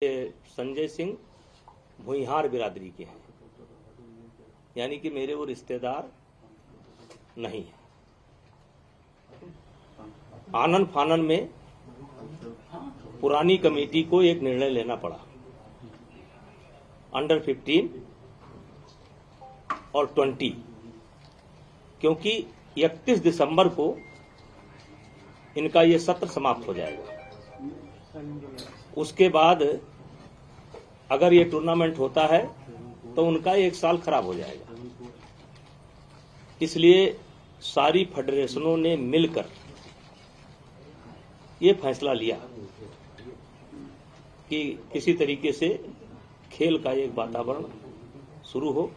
संजय सिंह भुइहार बिरादरी के हैं, यानी कि मेरे वो रिश्तेदार नहीं है। आनन फानन में पुरानी कमेटी को एक निर्णय लेना पड़ा, अंडर 15 और 20, क्योंकि 31 दिसंबर को इनका ये सत्र समाप्त हो जाएगा। उसके बाद अगर ये टूर्नामेंट होता है तो उनका एक साल खराब हो जाएगा। इसलिए सारी फेडरेशनों ने मिलकर ये फैसला लिया कि किसी तरीके से खेल का एक वातावरण शुरू हो,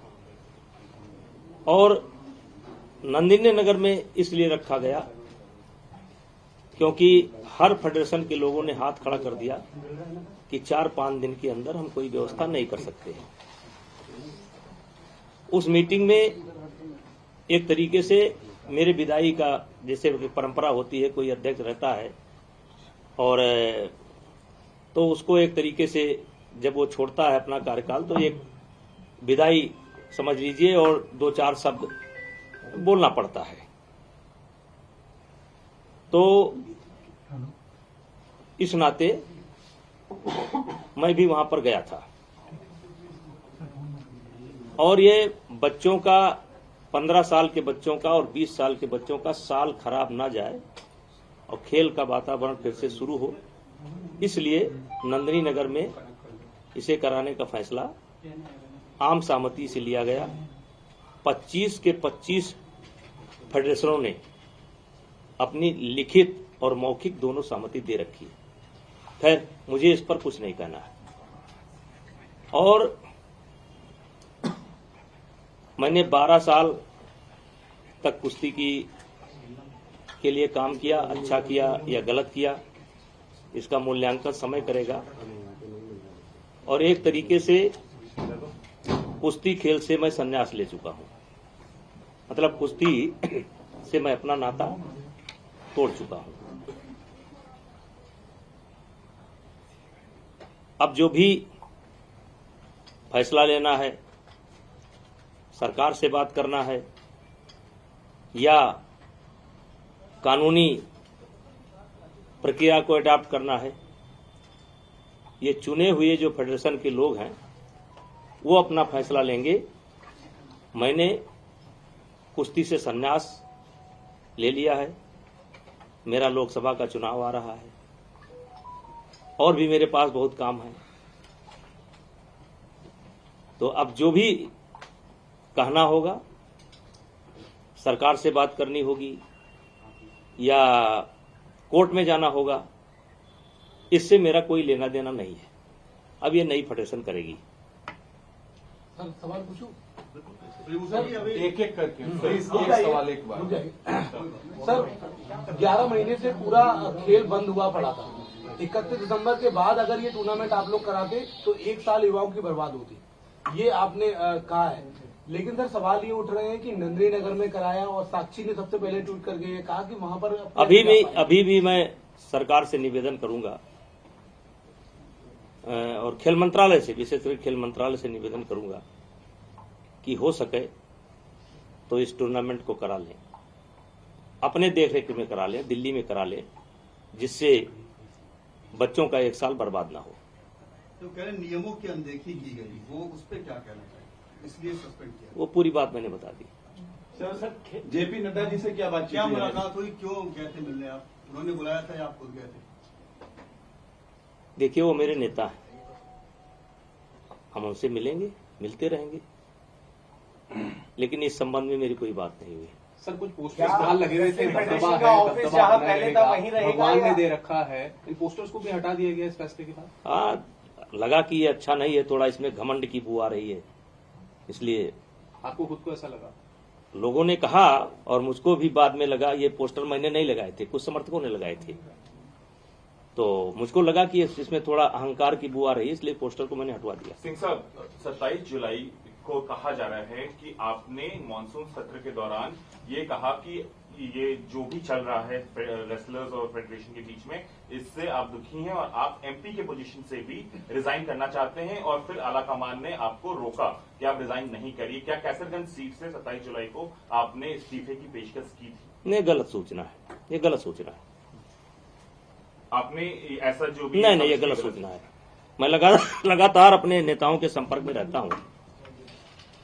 और नंदिनी नगर में इसलिए रखा गया क्योंकि हर फेडरेशन के लोगों ने हाथ खड़ा कर दिया कि 4-5 दिन के अंदर हम कोई व्यवस्था नहीं कर सकते हैं। उस मीटिंग में एक तरीके से मेरे विदाई का जैसे परंपरा होती है, कोई अध्यक्ष रहता है और तो उसको एक तरीके से जब वो छोड़ता है अपना कार्यकाल तो एक विदाई समझ लीजिए और 2-4 शब्द बोलना पड़ता है। तो इस नाते मैं भी वहां पर गया था, और ये बच्चों का 15 साल के बच्चों का और 20 साल के बच्चों का साल खराब ना जाए और खेल का वातावरण फिर से शुरू हो, इसलिए नंदिनी नगर में इसे कराने का फैसला आम सहमति से लिया गया। 25 के 25 फेडरेशनों ने अपनी लिखित और मौखिक दोनों सहमति दे रखी है। खैर, मुझे इस पर कुछ नहीं कहना है। और मैंने 12 साल तक कुश्ती के लिए काम किया, अच्छा किया या गलत किया, इसका मूल्यांकन समय करेगा। और एक तरीके से कुश्ती खेल से मैं संन्यास ले चुका हूं, मतलब कुश्ती से मैं अपना नाता तोड़ चुका हूं। अब जो भी फैसला लेना है, सरकार से बात करना है या कानूनी प्रक्रिया को अडॉप्ट करना है, ये चुने हुए जो फेडरेशन के लोग हैं वो अपना फैसला लेंगे। मैंने कुश्ती से संन्यास ले लिया है, मेरा लोकसभा का चुनाव आ रहा है और भी मेरे पास बहुत काम है। तो अब जो भी कहना होगा, सरकार से बात करनी होगी या कोर्ट में जाना होगा, इससे मेरा कोई लेना देना नहीं है। अब ये नई फेडरेशन करेगी। सर, सवाल पूछूं? एक एक करके एक सवाल एक बार। सर, 11 महीने से पूरा खेल बंद हुआ पड़ा था। 31 दिसंबर के बाद अगर ये टूर्नामेंट आप लोग कराते तो 1 साल युवाओं की बर्बाद होती, ये आपने कहा है। लेकिन सर, सवाल ये उठ रहे हैं कि नंदिनी नगर में कराया और साक्षी ने सबसे पहले ट्वीट करके ये कहा कि वहां पर अभी भी मैं सरकार से निवेदन करूंगा और खेल मंत्रालय से, विशेषकर खेल मंत्रालय से निवेदन करूंगा कि हो सके तो इस टूर्नामेंट को करा लें, अपने देखरेख में करा लें, दिल्ली में करा लें, जिससे बच्चों का 1 साल बर्बाद ना हो। तो कह रहे नियमों की अनदेखी की गई, वो उस पर क्या कहना चाहिए, इसलिए सस्पेंड किया? वो पूरी बात मैंने बता दी। सर, जेपी नड्डा जी से क्या बातचीत, क्या मुलाकात हुई, क्यों गए थे मिलने आप? उन्होंने बुलाया था या आप खुद गए थे? देखिए, वो मेरे नेता हैं, हम उनसे मिलेंगे, मिलते रहेंगे, लेकिन इस संबंध में मेरी कोई बात नहीं हुई। सर, कुछ पोस्टर्स बाहर लगे हुए थे, दबदबा है, भगवान ने दे रखा है, इन पोस्टर्स को भी हटा दिया गया इस फैसले के बाद? हाँ, लगा कि ये अच्छा नहीं है, थोड़ा इसमें घमंड की बू आ रही है, इसलिए। आपको खुद को ऐसा लगा? लोगों ने कहा और मुझको भी बाद में लगा, ये पोस्टर मैंने नहीं लगाए थे, कुछ समर्थकों ने लगाए थे, तो मुझको लगा कि इसमें थोड़ा अहंकार की बू आ रही है, इसलिए पोस्टर को मैंने हटवा दिया। सिंह साहब, 27 जुलाई को कहा जा रहा है कि आपने मानसून सत्र के दौरान ये कहा कि ये जो भी चल रहा है रेसलर्स और फेडरेशन के बीच में, इससे आप दुखी हैं और आप एमपी के पोजीशन से भी रिजाइन करना चाहते हैं और फिर आलाकमान ने आपको रोका कि आप रिजाइन नहीं करिए। क्या कैसरगंज सीट से 27 जुलाई को आपने इस्तीफे की पेशकश की थी? नहीं, गलत सूचना है, ये गलत सूचना है। आपने ऐसा जो भी नहीं, ये गलत सूचना है। मैं लगातार अपने नेताओं के संपर्क में रहता हूं,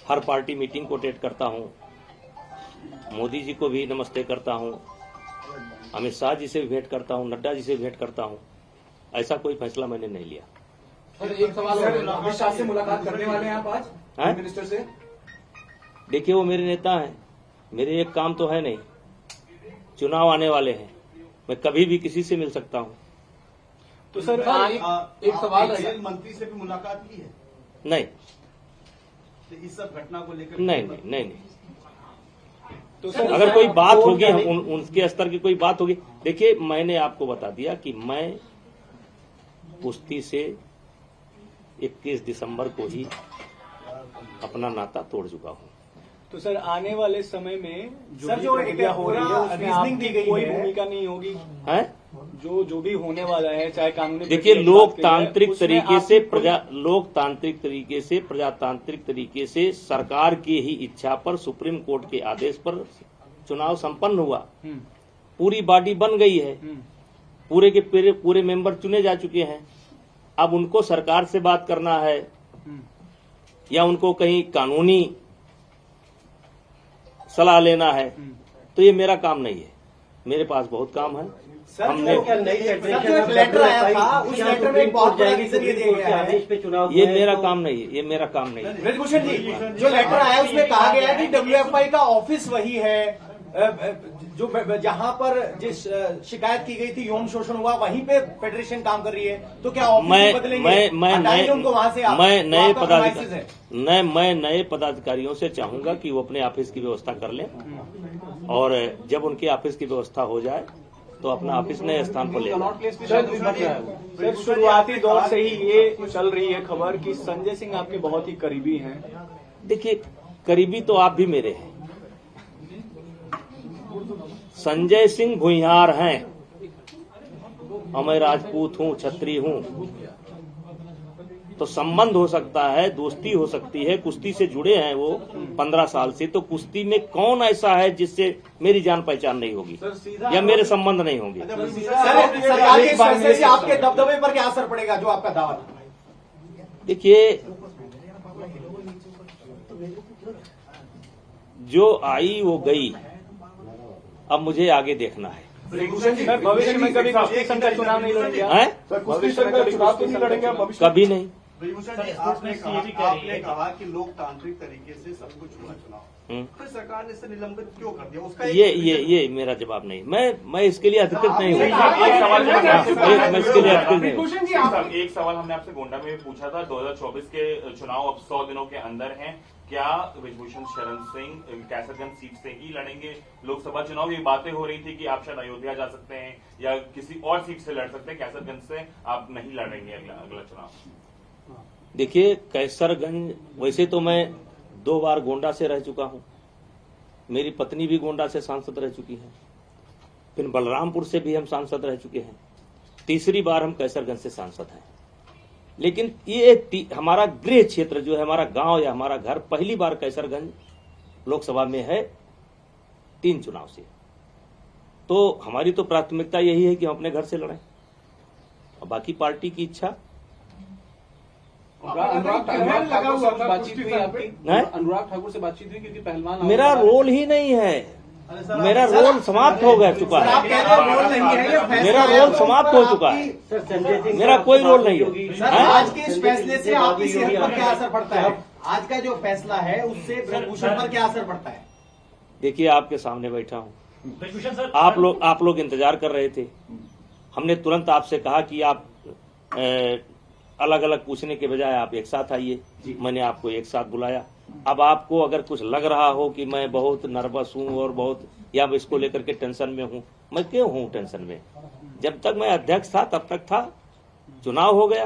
हर पार्टी मीटिंग को अटेंड करता हूं, मोदी जी को भी नमस्ते करता हूं, अमित शाह जी से भी भेंट करता हूं, नड्डा जी से भी भेंट करता हूं। ऐसा कोई फैसला मैंने नहीं लिया। सर एक सवाल अमित शाह से मुलाकात करने वाले हैं आप आज मिनिस्टर से? देखिए, वो मेरे नेता हैं, मेरे एक काम तो है नहीं। चुनाव आने वाले हैं, मैं कभी भी किसी से मिल सकता हूं। तो सर एक सवाल है, जेल मंत्री से भी मुलाकात की है? नहीं, तो इस सब घटना को लेकर नहीं। तो सर अगर कोई बात होगी, उनके स्तर की कोई बात होगी। देखिए, मैंने आपको बता दिया कि मैं कुश्ती से 21 दिसंबर को ही अपना नाता तोड़ चुका हूं। तो सर आने वाले समय में सर जो प्रक्रिया हो रही है उसमें आपकी कोई भूमिका नहीं होगी है? जो भी होने वाला है, चाहे कानूनी देखिए, प्रक्रिया लोकतांत्रिक उसमें तरीके से आपकी प्रजातांत्रिक तरीके से सरकार की ही इच्छा पर, सुप्रीम कोर्ट के आदेश पर चुनाव संपन्न हुआ। पूरी बॉडी बन गई है, पूरे के पूरे मेंबर चुने जा चुके हैं। अब उनको सरकार से बात करना है या उनको कहीं कानूनी सलाह लेना है, तो ये मेरा काम नहीं है। मेरे पास बहुत काम है। हमने लेटर आया था, उस लेटर में बहुत बड़ा रीजन ये दिया गया है, ये मेरा काम नहीं है, ये मेरा काम नहीं है। ब्रजभूषण जी, जो लेटर आया उसमें कहा गया है कि डब्ल्यूएफआई का ऑफिस वही है जो जहां पर जिस शिकायत की गई थी, यौन शोषण हुआ, वहीं पे फेडरेशन काम कर रही है। तो क्या ऑफिस बदलेंगे? उनको वहां से मैं नए पदाधिकारियों से चाहूंगा कि वो अपने ऑफिस की व्यवस्था कर लें, और जब उनके ऑफिस की व्यवस्था हो जाए तो अपना ऑफिस नए स्थान पर ले जाए। सर शुरुआती दौर से ही ये चल रही है खबर कि संजय सिंह आपके बहुत ही करीबी हैं। देखिए, करीबी तो आप भी मेरे हैं। संजय सिंह भुइयार हैं और मैं राजपूत हूं, छत्री हूं, तो संबंध हो सकता है, दोस्ती हो सकती है। कुश्ती से जुड़े हैं वो 15 साल से, तो कुश्ती में कौन ऐसा है जिससे मेरी जान पहचान नहीं होगी या मेरे संबंध नहीं होंगे? सरकार के फैसले से आपके दबदबे पर क्या असर पड़ेगा, जो आपका दावा था? देखिए, जो आई वो गई, अब मुझे आगे देखना है। सर भविष्य में कभी कुश्ती संघ का चुनाव नहीं लड़ेंगे? कभी नहीं। ब्रजभूषण जी, आपने कहा कि लोकतांत्रिक तरीके से सब कुछ हुआ चुनाव, फिर सरकार ने इसे निलंबित क्यों कर दिया? उसका ये मेरा जवाब नहीं। मैं इसके लिए अधिकृत नहीं हूँ। मैं इसके लिए अधिकृत नहीं हूँ। एक सवाल हमने आपसे गोंडा में पूछा था, 2024 के चुनाव अब 100 दिनों के अंदर हैं। क्या ब्रजभूषण शरण सिंह कैसरगंज सीट से ही लड़ेंगे लोकसभा चुनाव? ये बातें हो रही थी कि आप शायद अयोध्या जा सकते हैं या किसी और सीट से लड़ सकते हैं, कैसरगंज से आप नहीं लड़ेंगे अगला चुनाव? देखिए, कैसरगंज, वैसे तो मैं 2 बार गोंडा से रह चुका हूं, मेरी पत्नी भी गोंडा से सांसद रह चुकी है, फिर बलरामपुर से भी हम सांसद रह चुके हैं, तीसरी बार हम कैसरगंज से सांसद हैं। लेकिन ये हमारा गृह क्षेत्र जो है, हमारा गांव या हमारा घर, पहली बार कैसरगंज लोकसभा में है 3 चुनाव से। तो हमारी तो प्राथमिकता यही है कि हम अपने घर से लड़ें, और बाकी पार्टी की इच्छा। अनुराग ठाकुर से बातचीत हुई आपकी? अनुराग ठाकुर से बातचीत हुई? क्योंकि पहलवान मेरा रोल ही नहीं है, मेरा रोल समाप्त हो गया चुका है। मेरा रोल समाप्त हो चुका है, मेरा कोई रोल नहीं है। आज के इस फैसले से आपकी सेहत पर क्या असर पड़ता है? आज का जो फैसला है उससे ब्रजभूषण पर क्या असर पड़ता है? देखिए, आपके सामने बैठा हूँ, आप लोग इंतजार कर रहे थे। हमने तुरंत आपसे कहा कि आप अलग अलग पूछने के बजाय आप एक साथ आइए। मैंने आपको एक साथ बुलाया। अब आपको अगर कुछ लग रहा हो कि मैं बहुत नर्वस हूं और बहुत या इसको लेकर के टेंशन में हूं, मैं क्यों हूं टेंशन में? जब तक मैं अध्यक्ष था तब तक था, चुनाव हो गया।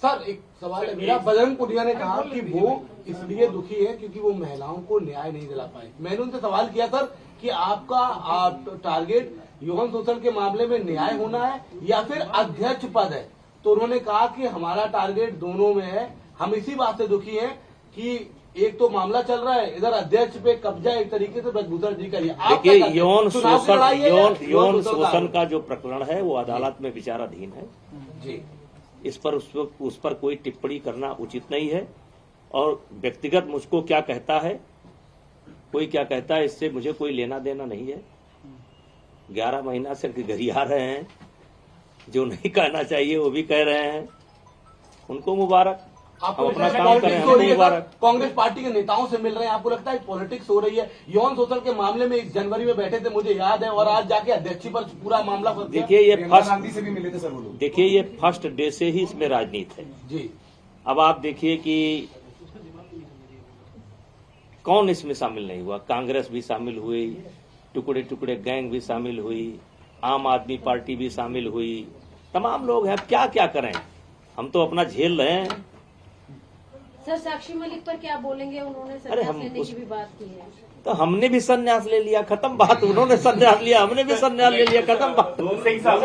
सर एक सवाल है मेरा। बजरंग पुनिया ने कहा कि वो इसलिए दुखी है क्योंकि वो महिलाओं को न्याय नहीं दिला पाए। मैंने उनसे सवाल किया, सर कि आपका टारगेट यौन शोषण के मामले में न्याय होना है या फिर अध्यक्ष पद है। तो उन्होंने कहा कि हमारा टारगेट दोनों में है। हम इसी बात से दुखी हैं कि एक तो मामला चल रहा है, इधर अध्यक्ष पे कब्जा एक तरीके से ब्रजभूषण जी करिए। देखिए, यौन शोषण का जो प्रकरण है वो अदालत में विचाराधीन है जी। इस पर उस पर कोई टिप्पणी करना उचित नहीं है। और व्यक्तिगत मुझको क्या कहता है, कोई क्या कहता है, इससे मुझे कोई लेना देना नहीं है। 11 महीना से गरिया रहे हैं, जो नहीं कहना चाहिए वो भी कह रहे हैं, उनको मुबारक। आपको हम अपना लगता है काम करें, पॉलिटिक्स हो हमें रही है सर? मुबारक। कांग्रेस पार्टी के नेताओं से मिल रहे हैं, आपको लगता है पॉलिटिक्स हो रही है? यौन शोषण के मामले में 1 जनवरी में बैठे थे, मुझे याद है, और आज जाके अध्यक्ष पर पूरा मामला फंस गया। देखिए, ये गांधी से भी मिले थे सर वो लोग। देखिए, ये फर्स्ट डे से ही इसमें राजनीति है जी। अब आप देखिए कि कौन इसमें शामिल नहीं हुआ। कांग्रेस भी शामिल हुई, टुकड़े टुकड़े गैंग भी शामिल हुई, आम आदमी पार्टी भी शामिल हुई, तमाम लोग हैं। क्या क्या करें, हम तो अपना झेल रहे हैं। सर, साक्षी मलिक पर क्या बोलेंगे? उन्होंने अरे संन्यास हम लेने उस- की भी बात की है। तो हमने भी संन्यास ले लिया, खत्म बात। उन्होंने संन्यास लिया, हमने भी संन्यास ले लिया, खत्म बात। सिंह साहब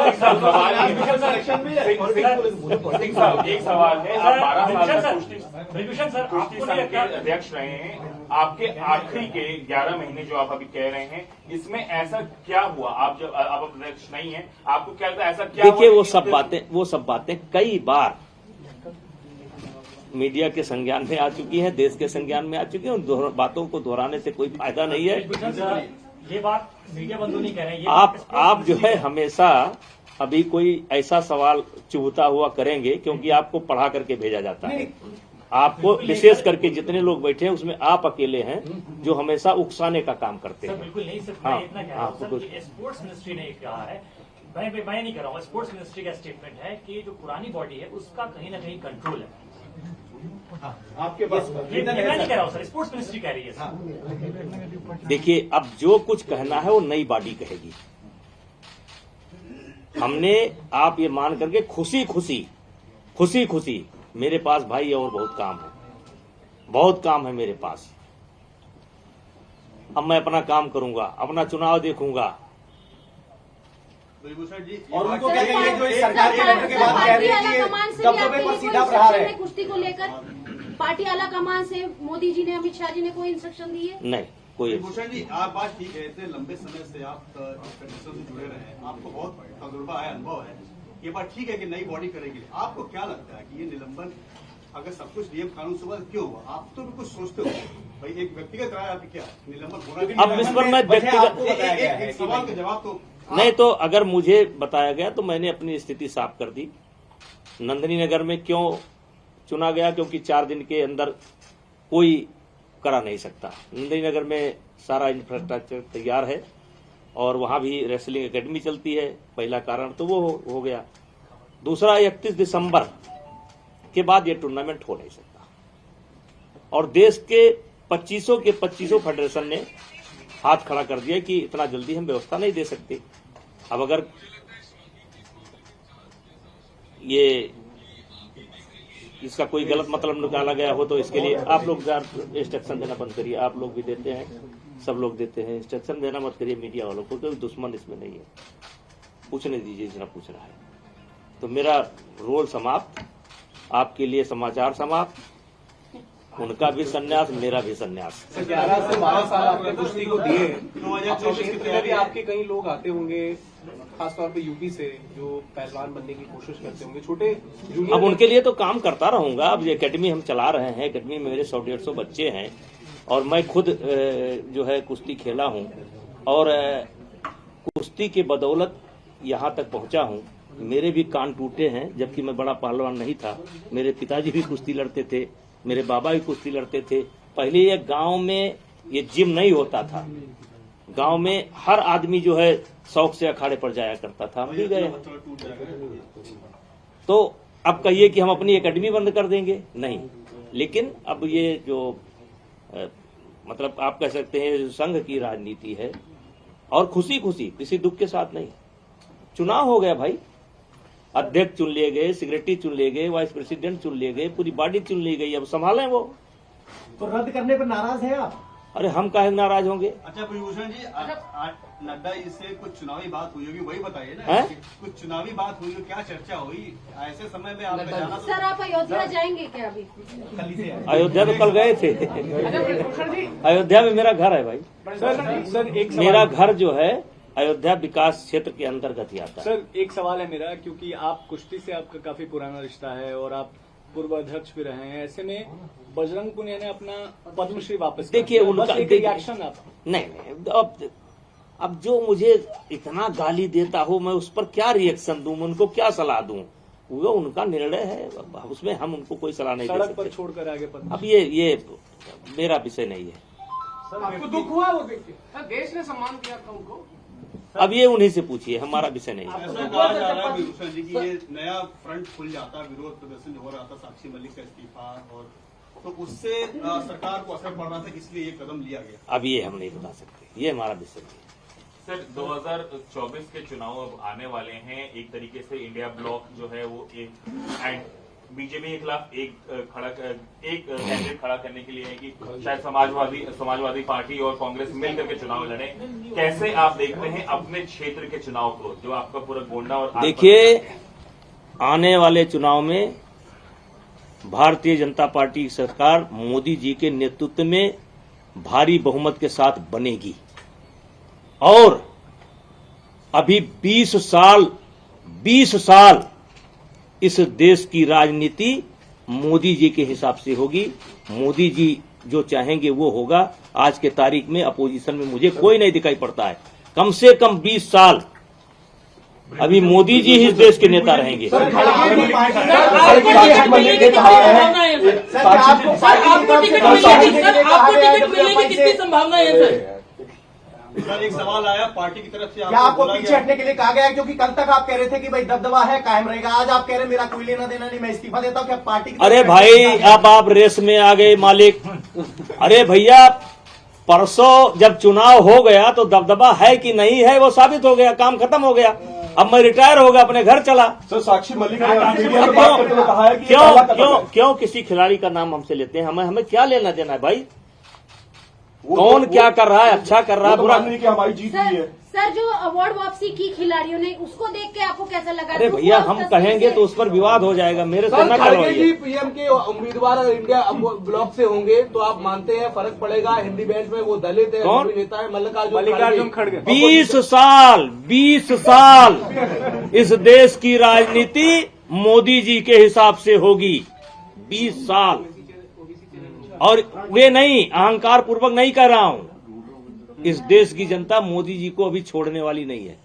एक सवाल है। आप 12 साल तक कुश्ती संघ के अध्यक्ष रहे हैं। आपके आखिरी के 11 महीने जो आप अभी कह रहे हैं, इसमें ऐसा क्या हुआ? आप जब आप अध्यक्ष नहीं है, आपको क्या लगता है ऐसा क्या देखिए, हुआ? वो सब बातें कई बार मीडिया के संज्ञान में आ चुकी हैं, देश के संज्ञान में आ चुकी हैं। उन बातों को दोहराने से कोई फायदा नहीं है। ये बात मीडिया बंधु नहीं कह रहे हैं। आप जो है हमेशा अभी कोई ऐसा सवाल चुभता हुआ करेंगे, क्योंकि आपको पढ़ा करके भेजा जाता है। आपको विशेष करके जितने लोग बैठे हैं उसमें आप अकेले हैं जो हमेशा उकसाने का काम करते सर हैं। बिल्कुल नहीं, सिर्फ हाँ, मैं इतना कह रहा हूँ हाँ, सर कि स्पोर्ट्स मिनिस्ट्री ने कहा है, मैं नहीं कर रहा हूँ, स्पोर्ट्स मिनिस्ट्री का स्टेटमेंट है कि जो पुरानी बॉडी है उसका कहीं ना कहीं कंट्रोल है। आपके पास ये मैं नहीं कह रहा हूँ सर, स्पोर्ट्स मिनिस्ट्री कह रही है सर। देखिए, अब जो कुछ कहना है वो नई बॉडी कहेगी। हमने आप ये मान करके खुशी खुशी मेरे पास भाई और बहुत काम है मेरे पास। अब मैं अपना काम करूंगा, अपना चुनाव देखूंगा। ब्रजभूषण जी, और उनको सर, क्या कहेंगे जो इस सरकार के गठन के बाद कह पार्टी रहे आला हैं कमान कि से दबदबे भी पर आपके सीधा लिए प्रहार कोई है। इंस्ट्रक्शन है कुश्ती को लेकर? पार्टी आला कमान से मोदी जी ने, अमित शाह जी ने कोई इंस्ट्रक्शन दी है? नहीं, कोई ब्रजभूषण जी, आप बात ठीक है, इतने लंबे समय से आप फेडरेशन से जुड़े रहे हैं, आपको बहुत तजुर्बा है, अनुभव है। ये बात ठीक है कि नई बॉडी करेगी। आपको क्या लगता है कि ये निलंबन अगर सब कुछ नियम कानून से हुआ क्यों हुआ? आप तो कुछ सोचते हो भाई, एक व्यक्तिगत राय आपकी क्या है? निलंबन होना अब इस पर मैं व्यक्तिगत एक सवाल का जवाब तो नहीं, तो अगर मुझे बताया गया तो मैंने अपनी स्थिति साफ कर दी। नंदनी नगर में क्यों चुना गया? क्योंकि 4 दिन के अंदर कोई करा नहीं सकता। नंदनी नगर में सारा इंफ्रास्ट्रक्चर तैयार है और वहां भी रेसलिंग एकेडमी चलती है। पहला कारण तो वो हो गया। दूसरा, 31 दिसंबर के बाद ये टूर्नामेंट हो नहीं सकता। और देश के 2500 फेडरेशन ने हाथ खड़ा कर दिया कि इतना जल्दी हम व्यवस्था नहीं दे सकते। अब अगर ये इसका कोई गलत मतलब निकाला गया हो तो इसके लिए आप लोग इंस्ट्रक्शन देना बंद करिए। आप लोग भी देते हैं, सब लोग देते हैं, इंस्ट्रक्शन देना मत करिए मीडिया वालों को। कोई दुश्मन इसमें नहीं है, पूछने दीजिए जितना पूछना है। तो मेरा रोल समाप्त, आपके लिए समाचार समाप्त। उनका भी संन्यास, मेरा भी संन्यास। 11 से 12 साल आपने कुश्ती को दिए। 2024 की में भी आपके कई लोग आते होंगे, खासतौर पे यूपी से, जो पहलवान बनने की कोशिश करते होंगे, छोटे जूनियर। अब उनके लिए तो काम करता रहूंगा। अब ये एकेडमी हम चला रहे हैं, एकेडमी में मेरे 100-150 बच्चे हैं और मैं खुद जो है कुश्ती खेला हूं और कुश्ती के बदौलत यहां तक पहुंचा हूं। मेरे भी कान टूटे हैं, जबकि मैं बड़ा पहलवान नहीं था। मेरे पिताजी भी कुश्ती लड़ते थे, मेरे बाबा भी कुश्ती लड़ते थे। पहले ये गांव में ये जिम नहीं होता था। गांव में हर आदमी जो है शौक से अखाड़े पर जाया करता था, हम भी गए। तो अब कहिए कि हम अपनी एकेडमी बंद कर देंगे, नहीं। लेकिन अब ये जो मतलब आप कह सकते हैं संघ की राजनीति है और खुशी किसी दुख के साथ नहीं। चुनाव हो गया भाई, अध्यक्ष चुन लिए गए, सेक्रेटरी चुन लिए गए, वाइस प्रेसिडेंट चुन लिए गए, पूरी बॉडी चुन ली गई। अब संभालें वो। तो रद्द करने पर नाराज हैं आप? अरे हम काहे नाराज होंगे? अच्छा ब्रिजभूषण जी, नड्डा जी से कुछ चुनावी बात हुई होगी, वही बताइए ना। हैं? कुछ चुनावी बात हुई हो, क्या चर्चा हुई ऐसे समय में? आप जाना तो सर आप अयोध्या जाएंगे क्या अभी? अयोध्या तो कल गए थे। अयोध्या में मेरा घर है भाई। सर एक मेरा घर जो है अयोध्या विकास क्षेत्र के अंतर्गत ही आता है। सर एक सवाल है मेरा, क्योंकि आप कुश्ती से आपका काफी पुराना रिश्ता है और आप पूर्व अध्यक्ष भी रहे हैं, ऐसे में बजरंग पुनिया ने अपना पद्मश्री वापस देखिए उनका रिएक्शन आप नहीं, अब जो मुझे इतना गाली देता हो मैं उस पर क्या रिएक्शन दूं, उनको क्या सलाह दूं? वो उनका निर्णय है, उसमें हम उनको कोई सलाह नहीं दे सड़क पर सकते। छोड़कर आगे पद्मश्री। अब ये मेरा विषय नहीं है। आपको दुख हुआ वो देख के? सर देश ने सम्मान दिया था उनको। अब ये उन्हीं से पूछिए, हमारा विषय नहीं है। ऐसा कहा जा रहा है ब्रिजभूषण जी कि ये नया फ्रंट खुल जाता, विरोध प्रदर्शन हो रहा था साक्षी मलिक का इस्तीफा, और तो उससे सरकार को असर पड़ रहा था, इसलिए ये कदम लिया गया। अब ये हम नहीं बता सकते, ये हमारा विषय नहीं है। सर 2024 के चुनाव अब आने वाले हैं, एक तरीके से इंडिया ब्लॉक जो है वो एक बीजेपी के खिलाफ एक कैंडिडेट खड़ा करने के लिए है कि शायद समाजवादी पार्टी और कांग्रेस मिलकर के चुनाव लड़े। कैसे आप देखते हैं अपने क्षेत्र के चुनाव को, जो आपका पूरा गोंडा और देखिए आने वाले चुनाव में भारतीय जनता पार्टी की सरकार मोदी जी के नेतृत्व में भारी बहुमत के साथ बनेगी और अभी 20 साल इस देश की राजनीति मोदी जी के हिसाब से होगी। मोदी जी जो चाहेंगे वो होगा। आज के तारीख में अपोजिशन में मुझे कोई नहीं दिखाई पड़ता है। कम से कम 20 साल अभी मोदी जी ही इस देश के नेता रहेंगे। कितनी संभावना है सर? एक सवाल आया पार्टी की तरफ से, क्या आपको पीछे हटने के लिए कहा गया है? क्योंकि कल तक आप कह रहे थे कि भाई दबदबा है, कायम रहेगा। आज आप कह रहे हैं मेरा कोई लेना देना नहीं, मैं इस्तीफा देता हूं। क्या पार्टी की अरे भाई अब आप रेस में आ गए मालिक। अरे भैया परसों जब चुनाव हो गया तो दबदबा है कि नहीं है वो साबित हो गया, काम खत्म हो गया। अब मैं रिटायर हो गया, अपने घर चला। सर साक्षी मलिक ने मीडिया में बात करते हुए कहा है कि क्यों किसी खिलाड़ी का नाम हमसे लेते हैं? हमें क्या लेना देना है भाई? कौन क्या कर रहा है, अच्छा कर रहा है, बुरा नहीं कि हमारी जीत हुई है। सर जो अवार्ड वापसी की खिलाड़ियों ने, उसको देख के आपको कैसा लगा? अरे भैया हम कहेंगे तो उस पर विवाद हो जाएगा, मेरे से न खड़गे जी करवाइए। पीएम के उम्मीदवार अगर इंडिया ब्लॉक से होंगे तो आप मानते हैं फर्क पड़ेगा? हिंदी बेंच में वो दलित है, कौन? नेता है मल्लिकार्जुन खड़गे। 20 साल इस देश की राजनीति मोदी जी के हिसाब से होगी। 20 साल। और वे नहीं, अहंकार पूर्वक नहीं कह रहा हूं, इस देश की जनता मोदी जी को अभी छोड़ने वाली नहीं है।